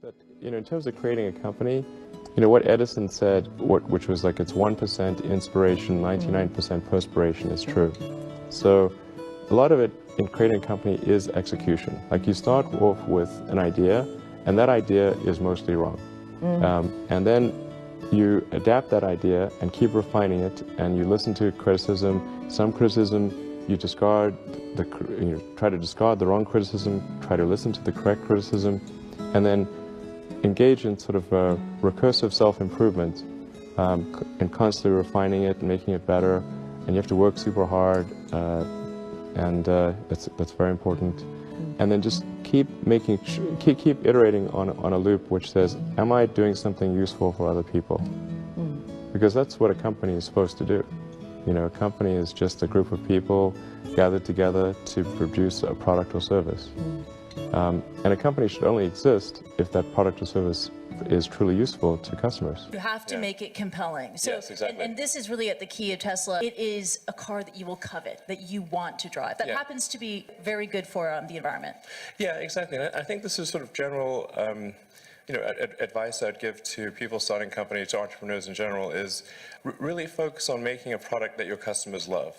But, in terms of creating a company, what Edison said, which was like it's 1% inspiration, 99% perspiration is true. So a lot of it in creating a company is execution. Like you start off with an idea, and that idea is mostly wrong. And then you adapt that idea and keep refining it, and you listen to criticism. Some criticism you discard, try to discard the wrong criticism, try to listen to the correct criticism, and then engage in sort of recursive self-improvement and constantly refining it and making it better. And you have to work super hard, and that's very important. And then just keep iterating on a loop which says, am I doing something useful for other people? Because that's what a company is supposed to do. A company is just a group of people gathered together to produce a product or service. And a company should only exist if that product or service is truly useful to customers. You have to make it compelling. So, yes, exactly. And this is really at the key of Tesla. It is a car that you will covet, that you want to drive. That happens to be very good for the environment. Yeah, exactly. And I think this is sort of general advice I'd give to people starting companies, to entrepreneurs in general, is really focus on making a product that your customers love.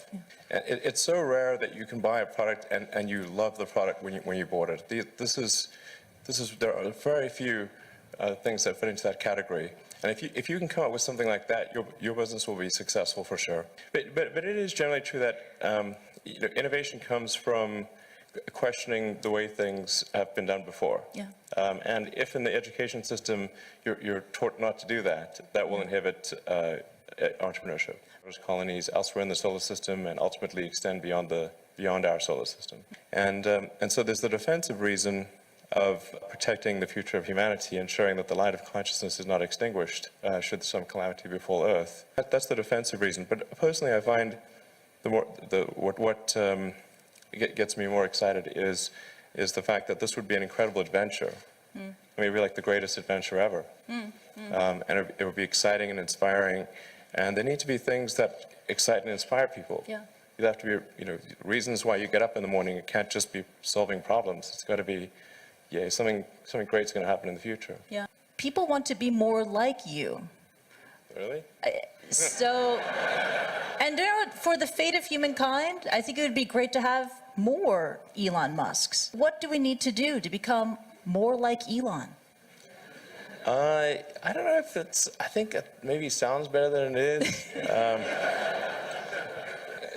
And it's so rare that you can buy a product and you love the product when you bought it. There are very few things that fit into that category. And if you can come up with something like that, your business will be successful for sure. But it is generally true that innovation comes from questioning the way things have been done before. And if in the education system you're taught not to do that, that will inhibit entrepreneurship. There's colonies elsewhere in the solar system and ultimately extend beyond our solar system. And so there's the defensive reason of protecting the future of humanity, ensuring that the light of consciousness is not extinguished should some calamity befall Earth. That's the defensive reason. But personally, I find what gets me more excited is the fact that this would be an incredible adventure. I mean, it'd be like the greatest adventure ever. And it would be exciting and inspiring. And there need to be things that excite and inspire people. You'd have to be, reasons why you get up in the morning. It can't just be solving problems. It's got to be, something great's going to happen in the future. People want to be more like you. Really? And for the fate of humankind, I think it would be great to have more Elon Musks. What do we need to do to become more like Elon? I don't know if I think it maybe sounds better than it is.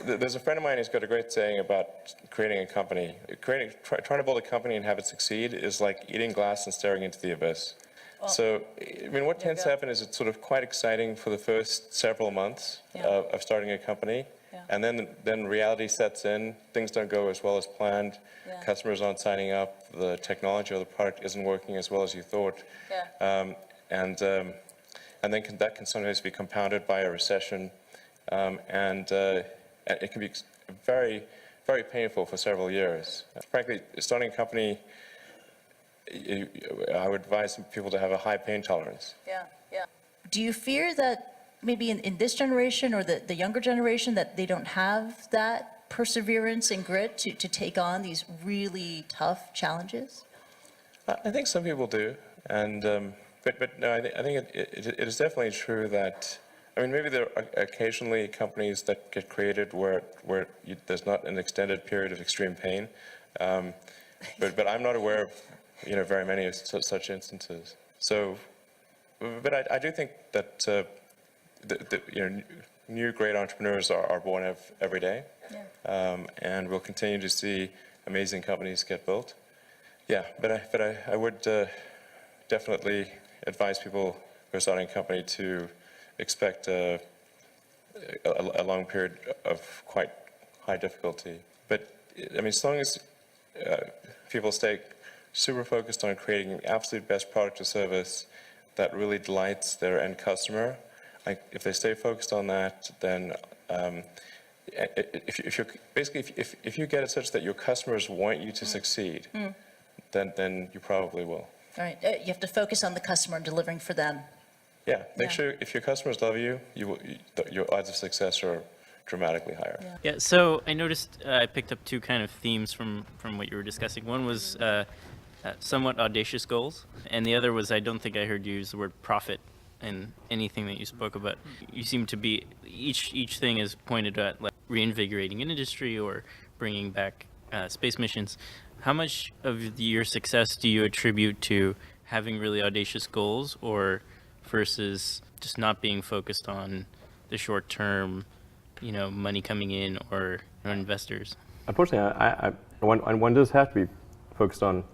There's a friend of mine who's got a great saying about creating a company. Trying to build a company and have it succeed is like eating glass and staring into the abyss. So, I mean, what tends to happen is it's sort of quite exciting for the first several months of starting a company. And then reality sets in. Things don't go as well as planned. Customers aren't signing up. The technology or the product isn't working as well as you thought. And then that can sometimes be compounded by a recession. And it can be very, very painful for several years. Frankly, starting a company, I would advise people to have a high pain tolerance. Do you fear that maybe in this generation or the younger generation that they don't have that perseverance and grit to take on these really tough challenges? I think some people do, and but no, I think it is definitely true that, I mean, maybe there are occasionally companies that get created where there's not an extended period of extreme pain, but I'm not aware of very many of such instances. So, but I do think that new great entrepreneurs are born every day, and we'll continue to see amazing companies get built. But I would definitely advise people who are starting a company to expect a long period of quite high difficulty. But I mean, as long as people stay super focused on creating the absolute best product or service that really delights their end customer, if they stay focused on that, then if you get it such that your customers want you to succeed, then you probably will. All right, you have to focus on the customer and delivering for them. Make sure if your customers love you, your odds of success are dramatically higher. Yeah, so I noticed I picked up two kind of themes from what you were discussing. One was somewhat audacious goals, and the other was I don't think I heard you use the word profit in anything that you spoke about. You seem to be each thing is pointed at like reinvigorating an industry or bringing back space missions. How much of your success do you attribute to having really audacious goals, or versus just not being focused on the short term, money coming in or investors? Unfortunately, one does have to be focused on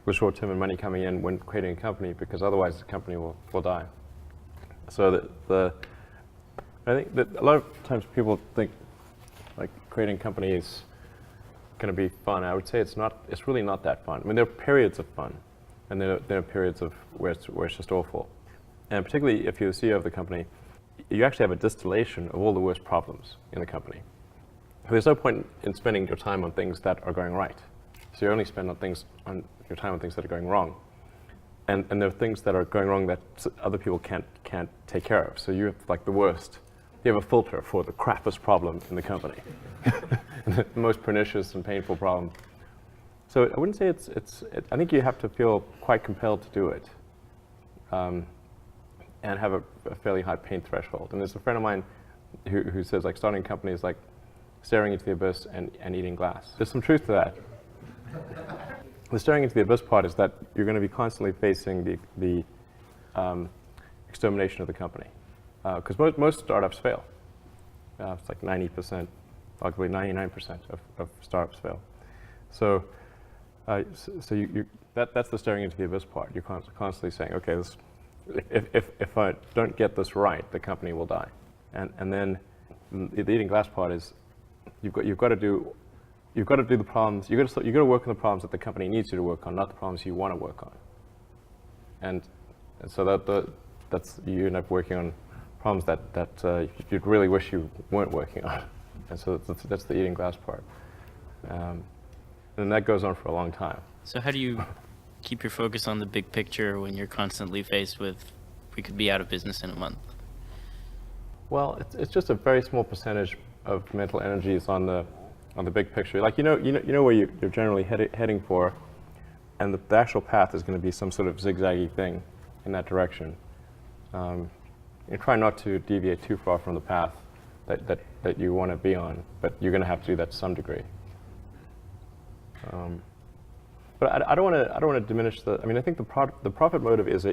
the short term and money coming in when creating a company, because otherwise the company will die. So I think that a lot of times people think like creating a company is going to be fun. I would say it's not. It's really not that fun. I mean, there are periods of fun, and there are periods of where it's just awful. And particularly if you're the CEO of the company, you actually have a distillation of all the worst problems in the company. There's no point in spending your time on things that are going right. So you only spend your time on things that are going wrong. And there are things that are going wrong that other people can't take care of. So you have like the worst. You have a filter for the crappiest problem in the company, the most pernicious and painful problem. So I wouldn't say I think you have to feel quite compelled to do it, and have a fairly high pain threshold. And there's a friend of mine who says like starting a company is like staring into the abyss and eating glass. There's some truth to that. The staring into the abyss part is that you're going to be constantly facing the extermination of the company. Because most startups fail. It's like 90%, arguably 99% of startups fail. So that's the staring into the abyss part. You're constantly saying, okay, if I don't get this right, the company will die. And then the eating glass part is you've got to do the problems. You've got to work on the problems that the company needs you to work on, not the problems you want to work on. And so that's you end up working on problems that you'd really wish you weren't working on. And so that's the eating glass part. And that goes on for a long time. So how do you keep your focus on the big picture when you're constantly faced with, we could be out of business in a month? Well, it's just a very small percentage of mental energy is on the big picture. Like you know where you're generally heading for, and the actual path is going to be some sort of zigzaggy thing in that direction. You try not to deviate too far from the path that you want to be on, but you're going to have to do that to some degree. But I don't want to diminish the. I mean, I think the profit motive is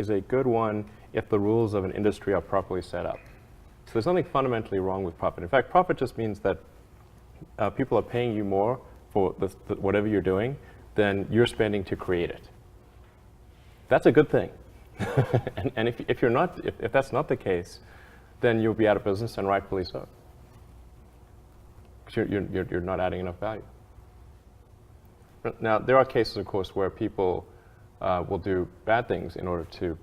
a good one if the rules of an industry are properly set up. So there's nothing fundamentally wrong with profit. In fact, profit just means that people are paying you more for whatever you're doing than you're spending to create it. That's a good thing. and if that's not the case, then you'll be out of business, and rightfully so. Because you're not adding enough value. Now, there are cases, of course, where people will do bad things in order to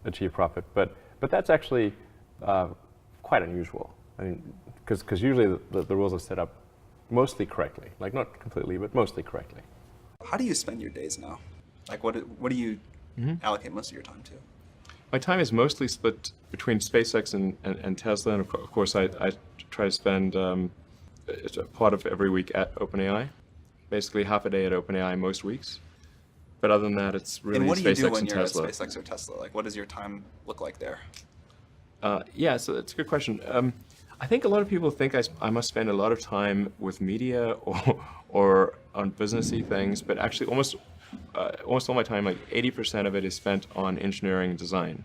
achieve profit, but that's actually quite unusual. I mean, because usually the rules are set up mostly correctly, like not completely, but mostly correctly. How do you spend your days now? Like, what do you allocate most of your time to? My time is mostly split between SpaceX and Tesla, and of course I try to spend a part of every week at OpenAI. Basically half a day at OpenAI most weeks. But other than that, it's really SpaceX and Tesla. And what do you do when you're at SpaceX or Tesla? Like, what does your time look like there? Yeah, so that's a good question. I think a lot of people think I must spend a lot of time with media or on businessy things, but actually almost all my time, like 80% of it is spent on engineering and design.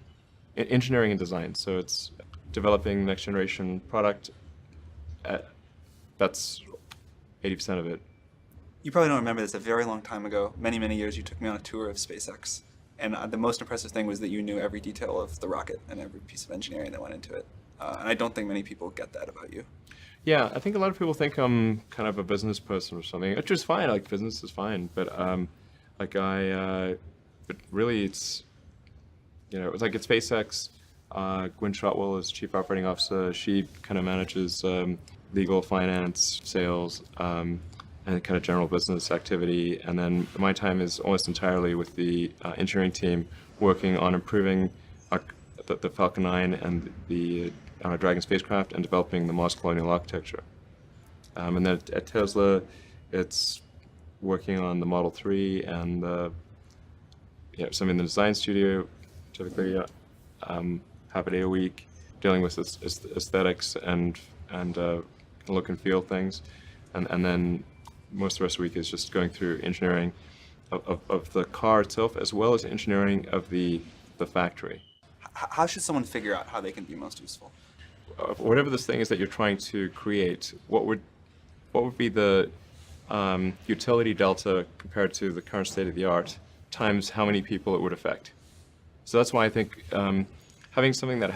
Engineering and design, so it's developing next generation product. That's 80% of it. You probably don't remember this. A very long time ago, many, many years, you took me on a tour of SpaceX. And the most impressive thing was that you knew every detail of the rocket and every piece of engineering that went into it. And I don't think many people get that about you. Yeah, I think a lot of people think I'm kind of a business person or something, which is fine. Like, business is fine, but but really, it's like at SpaceX, Gwynne Shotwell is chief operating officer. She kind of manages legal, finance, sales, and kind of general business activity. And then my time is almost entirely with the engineering team, working on improving the Falcon 9 and the Dragon spacecraft, and developing the Mars colonial architecture. And then at Tesla, it's working on the Model 3 and some in the design studio, typically half a day a week, dealing with aesthetics and look and feel things, and then most of the rest of the week is just going through engineering of the car itself, as well as engineering of the factory. How should someone figure out how they can be most useful? Whatever this thing is that you're trying to create, what would be the utility delta compared to the current state of the art times how many people it would affect? So that's why I think having something that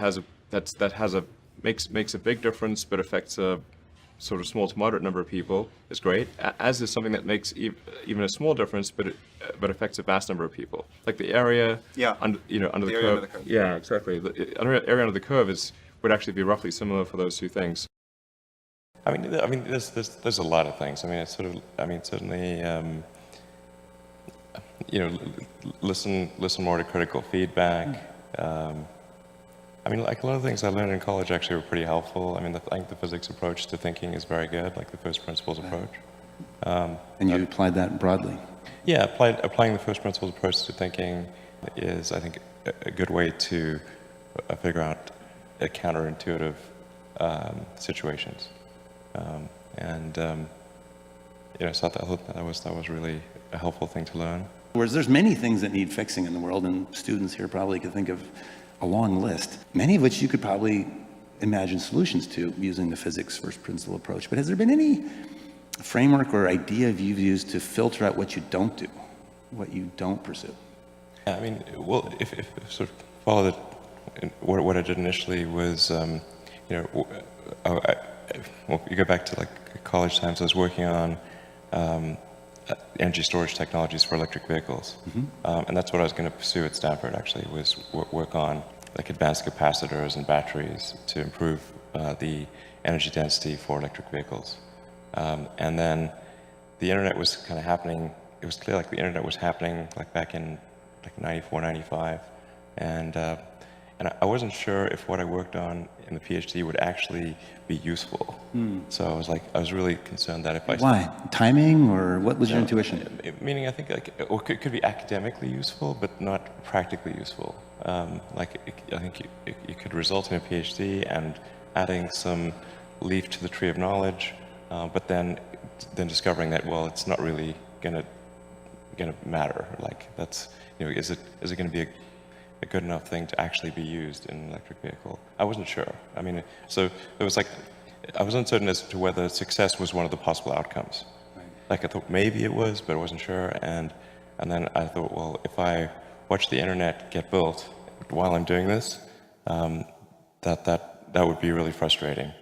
makes a big difference but affects a sort of small to moderate number of people is great, as is something that makes even a small difference but affects a vast number of people. Like the area under the area curve. under the curve. Yeah, exactly. The area under the curve would actually be roughly similar for those two things. I mean, there's a lot of things. I mean, it's sort of, I mean, certainly, listen more to critical feedback. I mean, like a lot of things I learned in college actually were pretty helpful. I mean, I think the physics approach to thinking is very good, like the first principles approach. And you applied that broadly? Yeah, applying the first principles approach to thinking is, I think, a good way to figure out counterintuitive situations. So I thought that was really a helpful thing to learn. Whereas there's many things that need fixing in the world, and students here probably could think of a long list, many of which you could probably imagine solutions to using the physics first principle approach. But has there been any framework or idea you've used to filter out what you don't do, what you don't pursue? Yeah, I mean, well, if sort of follow what I did initially was, you go back to like college times, I was working on energy storage technologies for electric vehicles. And that's what I was going to pursue at Stanford, actually, was work on like advanced capacitors and batteries to improve the energy density for electric vehicles. And then the internet was kind of happening. It was clear like the internet was happening like back in like 94, 95. And I wasn't sure if what I worked on in the PhD would actually be useful. So I was really concerned that if I... Why? Timing, or what was your intuition? Meaning, I think it could be academically useful, but not practically useful. I think you could result in a PhD and adding some leaf to the tree of knowledge, but then discovering that, well, it's not really gonna matter. Like that's, is it going to be a good enough thing to actually be used in an electric vehicle? I wasn't sure. I mean, so it was like, I was uncertain as to whether success was one of the possible outcomes. Right. Like I thought maybe it was, but I wasn't sure. And then I thought, well, if I watch the internet get built while I'm doing this, that would be really frustrating.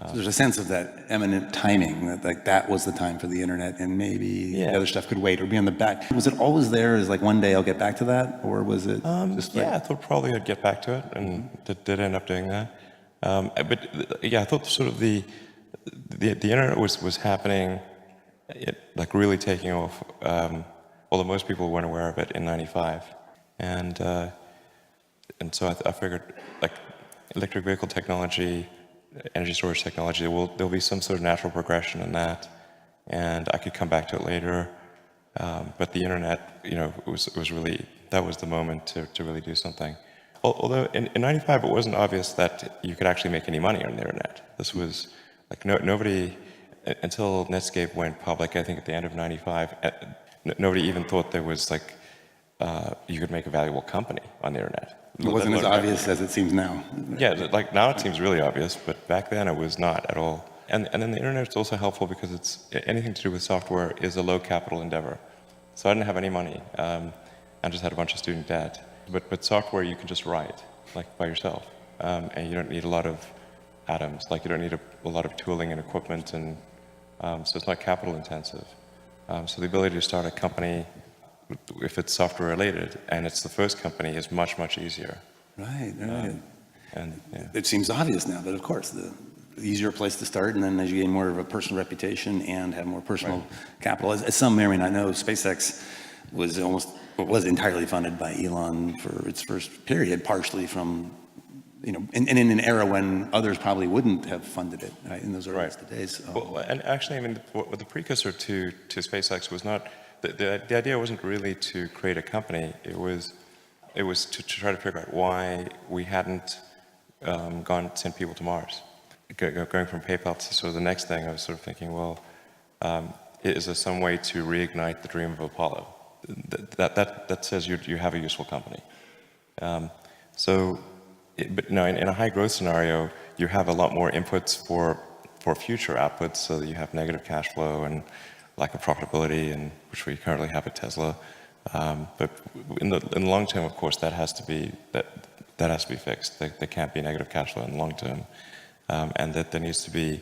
So there's a sense of that eminent timing, that like that was the time for the internet, and maybe the other stuff could wait or be on the back. Was it always there as like one day I'll get back to that, or was it just like... Yeah, I thought probably I'd get back to it, and did end up doing that. But yeah, I thought sort of the internet was happening, like really taking off, although most people weren't aware of it in '95, and so I figured like electric vehicle technology, energy storage technology, there'll be some sort of natural progression in that, and I could come back to it later. But the internet, was really, that was the moment to really do something. Although in '95 it wasn't obvious that you could actually make any money on the internet. This was like nobody, until Netscape went public, I think at the end of '95, nobody even thought there was like you could make a valuable company on the internet. It wasn't as obvious as it seems now. Yeah, like now it seems really obvious, but back then it was not at all. And then the internet's also helpful because it's anything to do with software is a low capital endeavor. So I didn't have any money. I just had a bunch of student debt. But software you can just write, like by yourself. And you don't need a lot of atoms, like you don't need a lot of tooling and equipment, and so it's not capital intensive. So the ability to start a company, if it's software related, and it's the first company, is much, much easier. Right. And yeah. It seems obvious now, but of course, the easier place to start, and then as you gain more of a personal reputation and have more personal capital, as some may or may not know, SpaceX was entirely funded by Elon for its first period, partially from and in an era when others probably wouldn't have funded it, right, in those earliest days. Well, and actually, I mean, the precursor to SpaceX was not, the idea wasn't really to create a company. It was to try to figure out why we hadn't sent people to Mars. Going from PayPal to sort of the next thing, I was sort of thinking, well, is there some way to reignite the dream of Apollo? That says you have a useful company. But in a high growth scenario, you have a lot more inputs for future outputs, so that you have negative cash flow and lack of profitability, and which we currently have at Tesla. But in the long term, of course, that has to be fixed. There can't be negative cash flow in the long term, and that there needs to be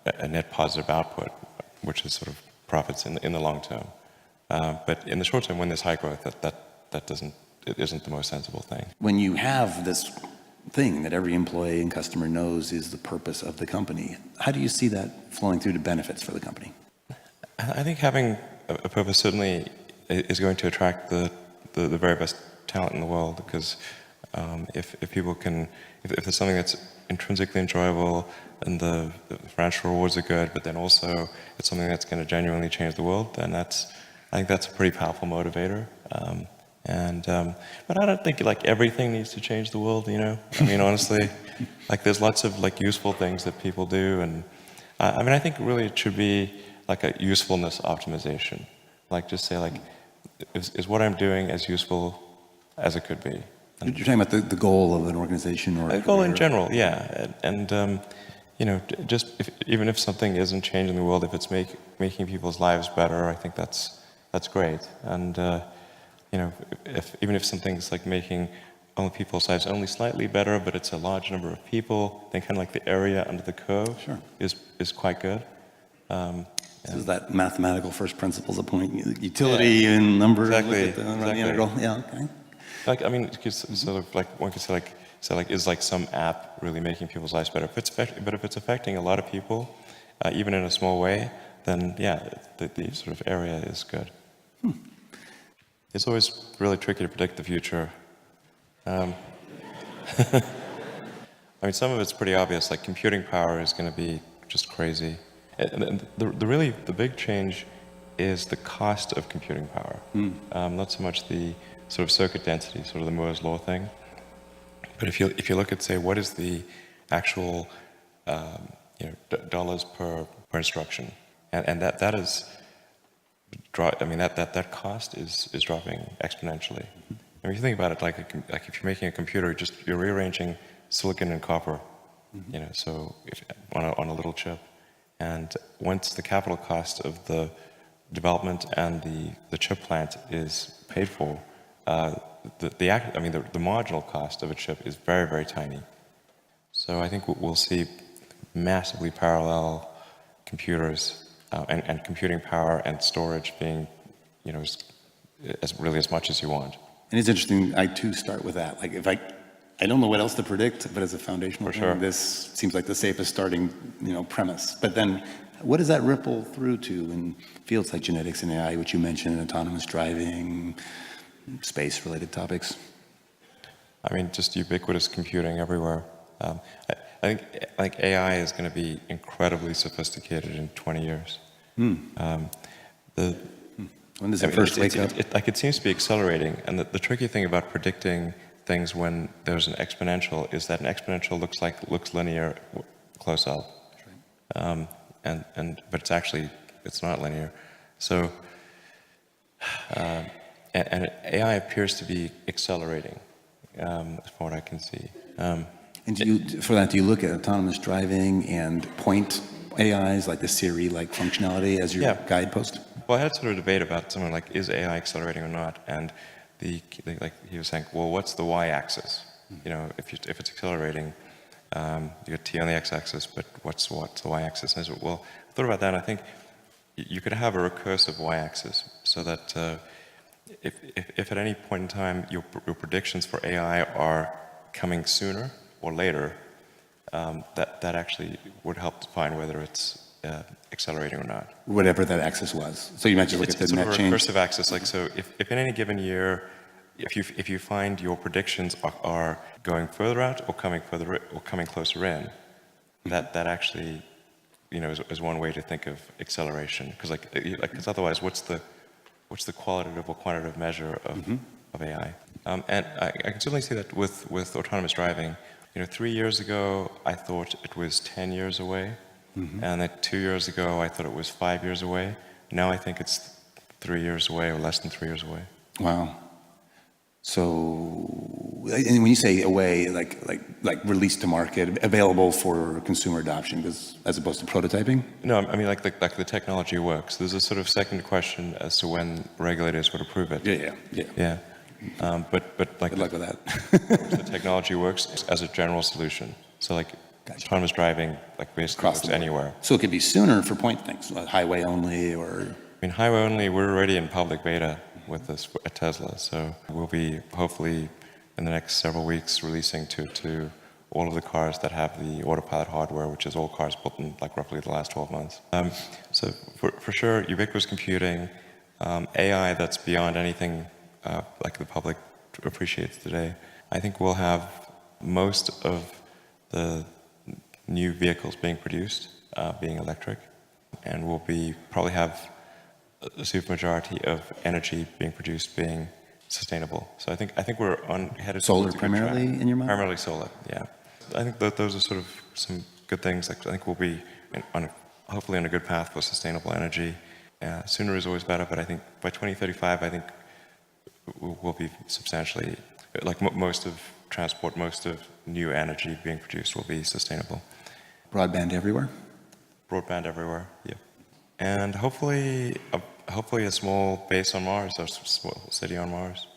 a net positive output, which is sort of profits in the long term. But in the short term, when there's high growth, it isn't the most sensible thing. When you have this thing that every employee and customer knows is the purpose of the company, how do you see that flowing through to benefits for the company? I think having a purpose certainly is going to attract the very best talent in the world, because if there's something that's intrinsically enjoyable and the financial rewards are good, but then also it's something that's going to genuinely change the world, then I think that's a pretty powerful motivator. But I don't think like everything needs to change the world, I mean, honestly, like there's lots of like useful things that people do, and I mean, I think really it should be like a usefulness optimization. Like just say like, is what I'm doing as useful as it could be? You're talking about the goal of an organization or a goal in career? general, yeah, and just even if something isn't changing the world, if it's making people's lives better, I think that's great, and. Even if something's like making only people's lives only slightly better, but it's a large number of people, then kind of like the area under the curve Sure. is quite good. So is that mathematical first principles of point utility and number? Exactly. Look at the integral. Yeah. Okay. Like I mean, sort of like one could say like is like some app really making people's lives better? But if it's affecting a lot of people, even in a small way, then yeah, the sort of area is good. It's always really tricky to predict the future. I mean, some of it's pretty obvious, like computing power is going to be just crazy. And the big change is the cost of computing power. Not so much the sort of circuit density, sort of the Moore's law thing. But if you look at, say, what is the actual dollars per instruction, and that is. I mean that cost is dropping exponentially. I mean, if you think about it, like if you're making a computer, you're rearranging silicon and copper, so on a little chip, and once the capital cost of the development and the chip plant is paid for, the marginal cost of a chip is very, very tiny. So I think we'll see massively parallel computers. And computing power and storage being, as much as you want. And it's interesting. I too start with that. Like if I don't know what else to predict, but as a foundational thing, sure. This seems like the safest starting, premise. But then, what does that ripple through to in fields like genetics and AI, which you mentioned, autonomous driving, space-related topics? I mean, just ubiquitous computing everywhere. I think AI is going to be incredibly sophisticated in 20 years. When does it first wake up? It seems to be accelerating, and the tricky thing about predicting things when there's an exponential is that an exponential looks linear close up, but it's not linear. So, and AI appears to be accelerating, from what I can see. And do you look at autonomous driving and point AIs like the Siri-like functionality as your guidepost? Well, I had sort of a debate about something like, is AI accelerating or not? And like he was saying, well, what's the y-axis? If it's accelerating, you get t on the x-axis, but what's the y-axis? And I said, well, I thought about that, and I think you could have a recursive y-axis, so that if at any point in time your predictions for AI are coming sooner or later, that actually would help define whether it's accelerating or not. Whatever that axis was. So you mentioned look at the net change. It's sort of a recursive axis. Like, so if in any given year if you find your predictions are going further out or coming closer in, that actually, is one way to think of acceleration. Because because otherwise, what's the qualitative or quantitative measure of AI? And I can certainly see that with autonomous driving. 3 years ago, I thought it was 10 years away. And then 2 years ago, I thought it was 5 years away. Now I think it's 3 years away or less than 3 years away. Wow. So, and when you say away, like released to market, available for consumer adoption, as opposed to prototyping? No, I mean like the technology works. There's a sort of second question as to when regulators would approve it. Yeah. But like Good luck with that. the technology works as a general solution. So autonomous driving basically Across works the board. anywhere. So it could be sooner for point things, highway only, or... I mean, highway only, we're already in public beta with this at Tesla. So we'll be hopefully in the next several weeks releasing to all of the cars that have the autopilot hardware, which is all cars built in roughly the last 12 months. So for sure, ubiquitous computing, AI that's beyond anything the public appreciates today. I think we'll have most of the new vehicles being produced being electric, and we'll probably have a supermajority of energy being produced being sustainable. So I think we're headed Solar towards a good track. primarily in your mind? Primarily solar, yeah. I think that those are sort of some good things. I think we'll be hopefully on a good path for sustainable energy. Sooner is always better, but I think by 2035, I think we'll be substantially, most of transport, most of new energy being produced will be sustainable. Broadband everywhere? Broadband everywhere, yeah. And hopefully a small base on Mars, or a small city on Mars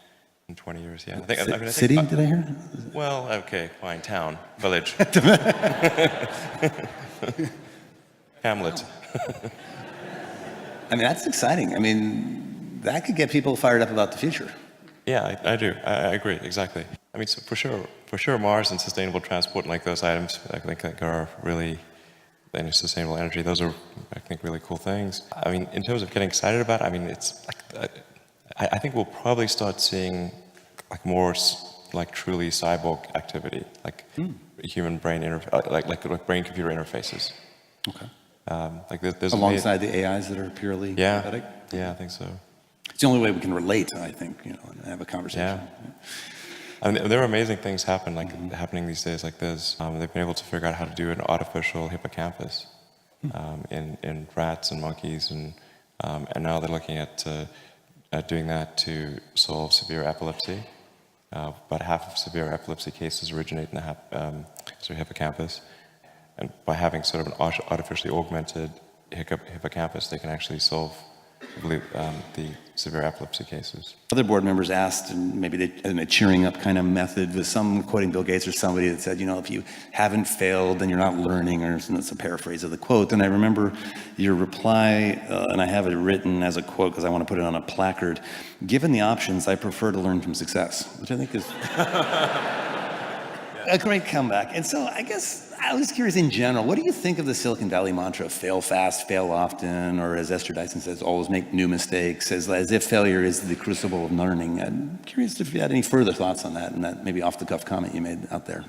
in 20 years, yeah. I think, City, did I hear? Well, okay, fine, town, village. Hamlet. I mean, that's exciting. I mean, that could get people fired up about the future. Yeah, I do. I agree, exactly. I mean, so for sure, Mars and sustainable transport and those items, I think are really, and sustainable energy, those are, I think, really cool things. I mean, in terms of getting excited about it, I mean, it's I think we'll probably start seeing more truly cyborg activity, human brain like brain-computer interfaces. Okay. There's Alongside the AIs that are purely synthetic? Yeah, I think so. It's the only way we can relate, I think, and have a conversation. Yeah. I mean, there are amazing things happening these days. They've been able to figure out how to do an artificial hippocampus in rats and monkeys, and now they're looking at doing that to solve severe epilepsy. About half of severe epilepsy cases originate in the hippocampus, and by having sort of an artificially augmented hippocampus, they can actually solve the severe epilepsy cases. Other board members asked, and maybe in a cheering up kind of method, with some quoting Bill Gates or somebody that said, if you haven't failed, then you're not learning, or it's a paraphrase of the quote. And I remember your reply, and I have it written as a quote because I want to put it on a placard. Given the options, I prefer to learn from success, which I think is a great comeback. And so I guess I was curious in general, what do you think of the Silicon Valley mantra, fail fast, fail often, or as Esther Dyson says, always make new mistakes, as if failure is the crucible of learning? I'm curious if you had any further thoughts on that, and that maybe off-the-cuff comment you made out there.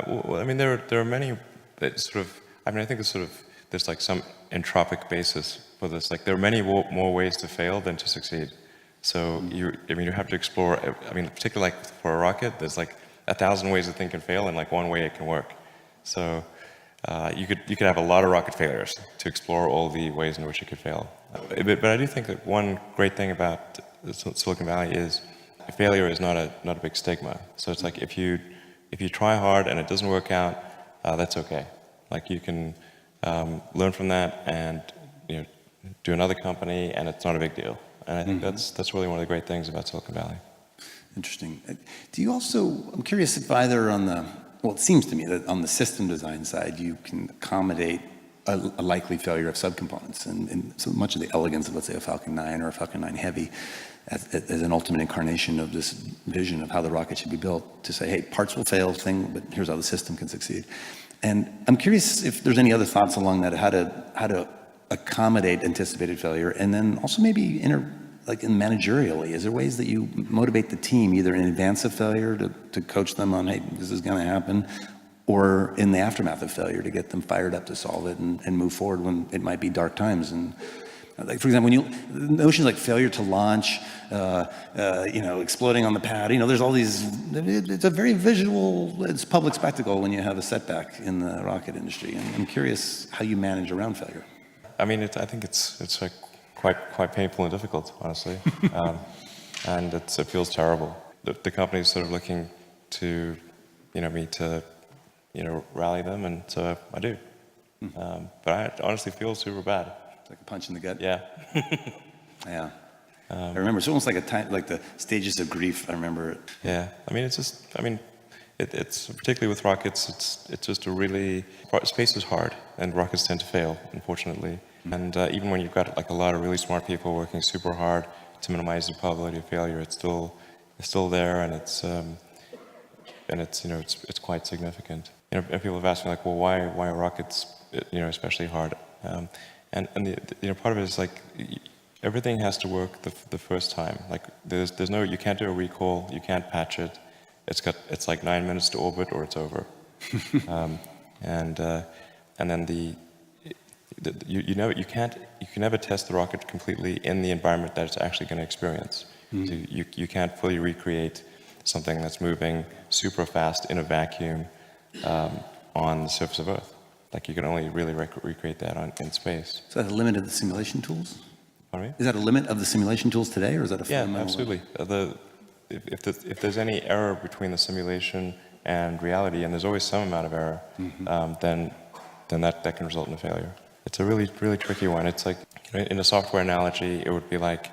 Well, I mean, there are many that I think there's some entropic basis for this. There are many more ways to fail than to succeed. So you have to explore, particularly for a rocket, there's 1,000 ways to think and fail, and one way it can work. So you could have a lot of rocket failures to explore all the ways in which it could fail. But I do think that one great thing about Silicon Valley is failure is not a big stigma. So it's if you try hard and it doesn't work out, that's okay. You can learn from that and do another company, and it's not a big deal. And I think that's really one of the great things about Silicon Valley. Interesting. Do you also, I'm curious if either it seems to me that on the system design side, you can accommodate a likely failure of subcomponents, and so much of the elegance of, let's say, a Falcon 9 or a Falcon 9 Heavy as an ultimate incarnation of this vision of how the rocket should be built, to say, hey, parts will fail, but here's how the system can succeed. And I'm curious if there's any other thoughts along that, how to accommodate anticipated failure, and then also maybe like in managerially, is there ways that you motivate the team either in advance of failure to coach them on, hey, this is going to happen, or in the aftermath of failure to get them fired up to solve it and move forward when it might be dark times? And like, for example, notions like failure to launch, exploding on the pad, there's all these, it's a very visual, it's public spectacle when you have a setback in the rocket industry. And I'm curious how you manage around failure. I mean, I think it's like quite painful and difficult, honestly, and it feels terrible. The company's sort of looking to, me to, rally them, and so I do. But I honestly feel super bad. It's like a punch in the gut. Yeah. Yeah. I remember it's almost like a time, like the stages of grief. I remember it. Yeah. I mean, it's particularly with rockets. It's just space is hard, and rockets tend to fail, unfortunately. And even when you've got like a lot of really smart people working super hard to minimize the probability of failure, it's still there, and it's quite significant. And people have asked me like, well, why are rockets especially hard? And part of it is like everything has to work the first time. Like you can't do a recall, you can't patch it. It's like 9 minutes to orbit or it's over. And then you can never test the rocket completely in the environment that it's actually going to experience. So you can't fully recreate something that's moving super fast in a vacuum on the surface of Earth. Like you can only really recreate that in space. Is that a limit of the simulation tools? Pardon me? Is that a limit of the simulation tools today, or is that a fundamental? Yeah, absolutely. If there's any error between the simulation and reality, and there's always some amount of error, then that can result in a failure. It's a really, really tricky one. It's like, in a software analogy, it would be like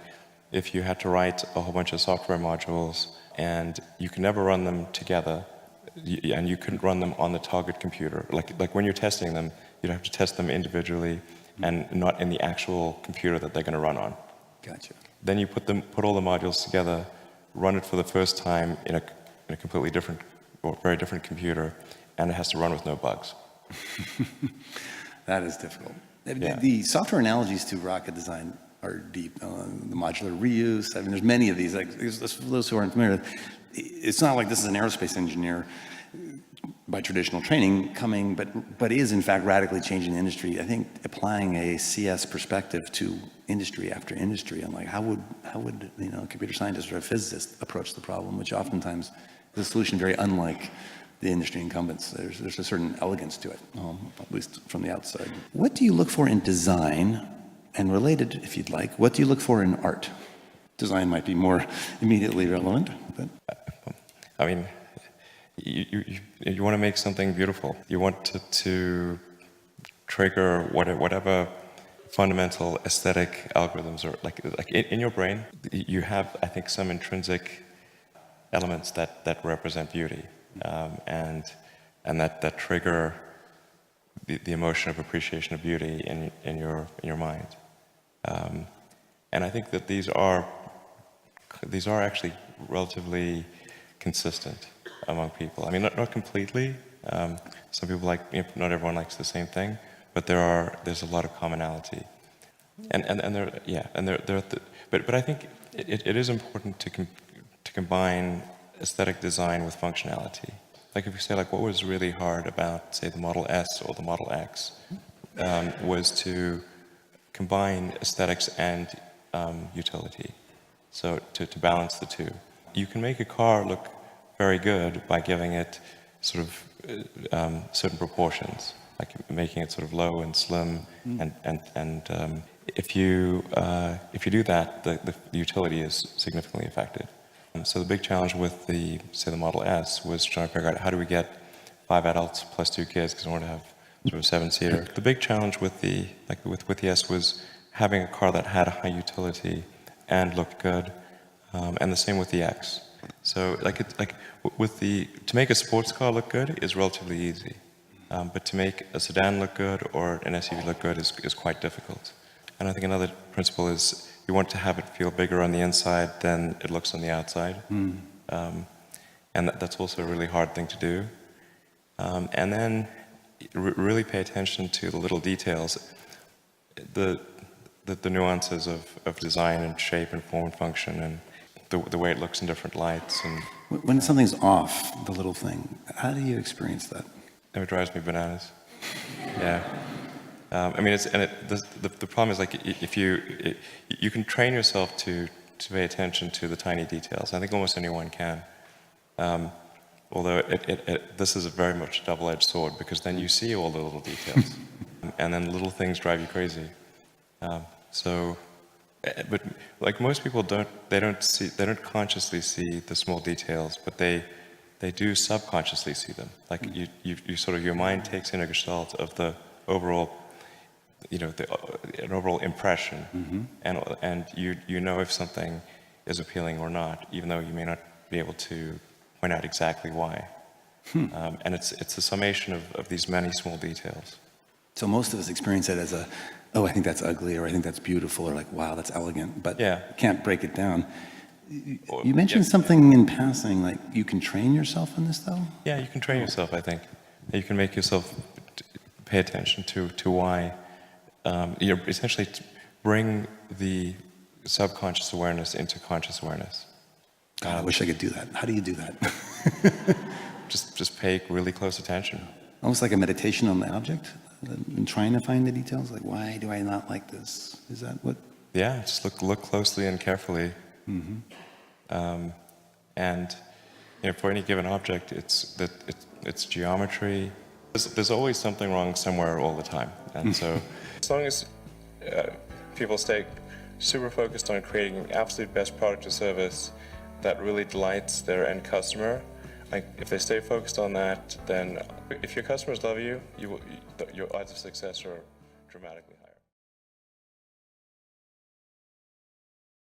if you had to write a whole bunch of software modules and you can never run them together, and you couldn't run them on the target computer. Like when you're testing them, you'd have to test them individually and not in the actual computer that they're going to run on. Gotcha. Then you put all the modules together, run it for the first time in a completely different or very different computer, and it has to run with no bugs. That is difficult. Yeah. The software analogies to rocket design are deep. The modular reuse, I mean, there's many of these. Like, for those who aren't familiar, it's not like this is an aerospace engineer by traditional training coming, but is in fact radically changing the industry. I think applying a CS perspective to industry after industry, I'm like, how would a computer scientist or a physicist approach the problem, which oftentimes is a solution very unlike the industry incumbents. There's a certain elegance to it, at least from the outside. What do you look for in design? And related, if you'd like, what do you look for in art? Design might be more immediately relevant. But I mean, you want to make something beautiful. You want to trigger whatever fundamental aesthetic algorithms are like in your brain. You have, I think, some intrinsic elements that represent beauty, and that trigger the emotion of appreciation of beauty in your mind. And I think that these are actually relatively consistent among people. I mean, not completely. Some people not everyone likes the same thing, but there's a lot of commonality. But I think it is important to combine aesthetic design with functionality. Like if you say what was really hard about, say, the Model S or the Model X, was to combine aesthetics and utility. So to balance the two. You can make a car look very good by giving it sort of certain proportions, like making it sort of low and slim, and if you do that, the utility is significantly affected. So the big challenge with the Model S was trying to figure out how do we get 5 adults plus 2 kids, because we want to have sort of a 7-seater. The big challenge with the S was having a car that had a high utility and looked good, and the same with the X. So to make a sports car look good is relatively easy, but to make a sedan look good or an SUV look good is quite difficult. And I think another principle is you want to have it feel bigger on the inside than it looks on the outside. And that's also a really hard thing to do. And then really pay attention to the little details. the nuances of design and shape and form and function and the way it looks in different lights. And When something's off, the little thing, how do you experience that? it drives me bananas. Yeah. I mean, the problem is like if you can train yourself to pay attention to the tiny details. I think almost anyone can. Although this is a very much a double-edged sword because then you see all the little details, and then little things drive you crazy. But like most people they don't consciously see the small details, but they do subconsciously see them. Like you sort of, your mind takes in a gestalt of the overall, an overall impression, and you know if something is appealing or not, even though you may not be able to point out exactly why. And it's a summation of these many small details. So most of us experience it as oh, I think that's ugly, or I think that's beautiful, or like, wow, that's elegant, but can't break it down. You mentioned something in passing, like you can train yourself in this, though? Yeah, you can train yourself, I think. You can make yourself pay attention to why. Essentially bring the subconscious awareness into conscious awareness. God, I wish I could do that. How do you do that? Just pay really close attention. Almost like a meditation on the object, and trying to find the details, like, why do I not like this? Is that what? Yeah, just look closely and carefully. And for any given object, it's geometry. There's always something wrong somewhere all the time, and so as long as people stay super focused on creating an absolute best product or service that really delights their end customer, like if they stay focused on that, then if your customers love you, your odds of success are dramatically higher.